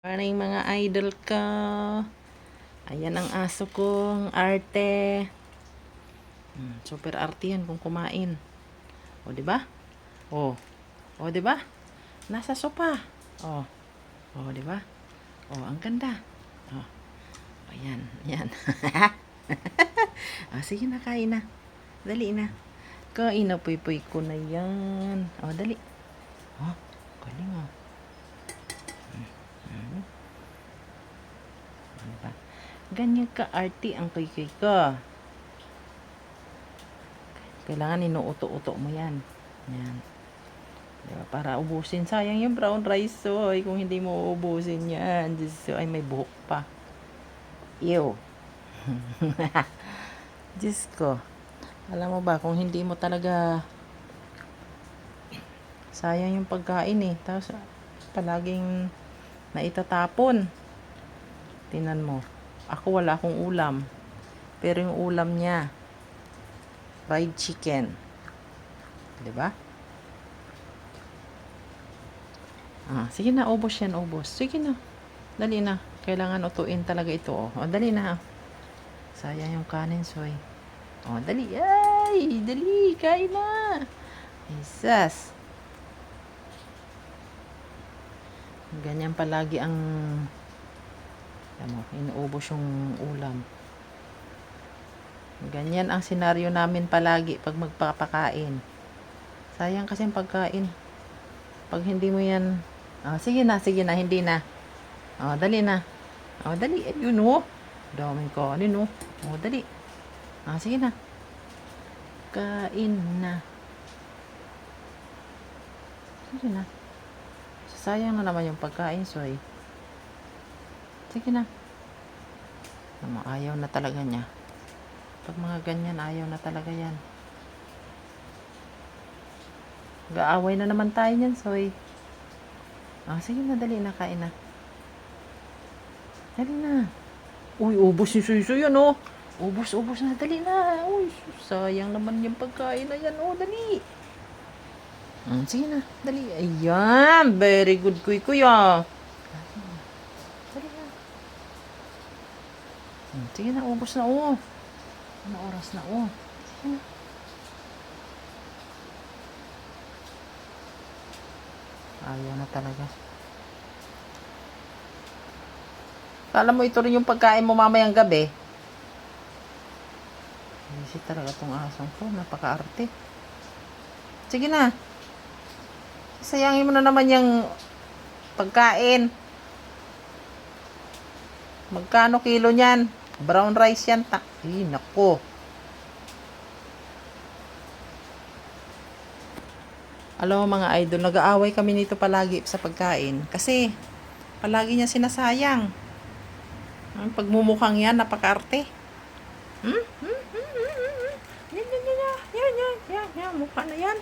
Morning mga idol ko. Ayan ang aso kong arte. Super arte yan kung kumain. O, di ba? O, di ba? Nasa sopa. O, di ba? O, ang ganda. O, ayan, ayan. Sige na, kain na. Dali na. Kain na, puy-puy ko na yan. O, dali. O, galing o. Diba? Ganyan ka-arty ang kay ko. Kailangan inuuto-uto mo yan. Yan. Diba? Para ubusin. Sayang yung brown rice soy. Kung hindi mo ubusin yan. Diyos, ay, may buhok pa. Ew. Diyos ko. Alam mo ba, kung hindi mo talaga sayang yung pagkain eh. Tapos palaging naitatapon. Tinan mo. Ako wala akong ulam. Pero yung ulam niya, fried chicken. 'Di ba? Sige na, ubos yan, ubos. Sige na. Dali na. Kailangan utuin talaga ito. Dali na. Sayang yung kanin, soy. Dali. Ay, dali. Kain na. Jesus. Ganyan palagi ang inuubos yung ulam. Ganyan ang senaryo namin palagi pag magpapakain. Sayang kasi ang pagkain. Pag hindi mo yan, sige na, hindi na. Dali na. Dali. Ayun o. Daming kanin o. Dali. Sige na. Kain na. Sige na. Sayang na naman yung pagkain, soy. Sige na. Ayaw na talaga niya. Pag mga ganyan, ayaw na talaga yan. Gaaway na naman tayo niyan, soy. Sige na, dali na, kain na. Dali na. Uy, ubos yung suy-suy yan, oh. Ubos na, dali na. Uy, sayang naman yung pagkain na yan, oh, dali. Sige na, dali. Ayan, very good, kuya. Dali na. Sige na, ubos na, oh. Ano oras na, oh. Sige na. Ayaw na talaga. Kala mo ito rin yung pagkain mo mamayang gabi. Busy talaga tong asong ko. Napaka-arte. Sige na. Sayangin mo na naman yung pagkain. Magkano kilo niyan? Brown rice yan. Ay, nako. Alam mo mga idol, nag-aaway kami nito palagi sa pagkain. Kasi, palagi niya sinasayang. Ang pagmumukhang yan, napaka-arte. Yan, mukha na yan.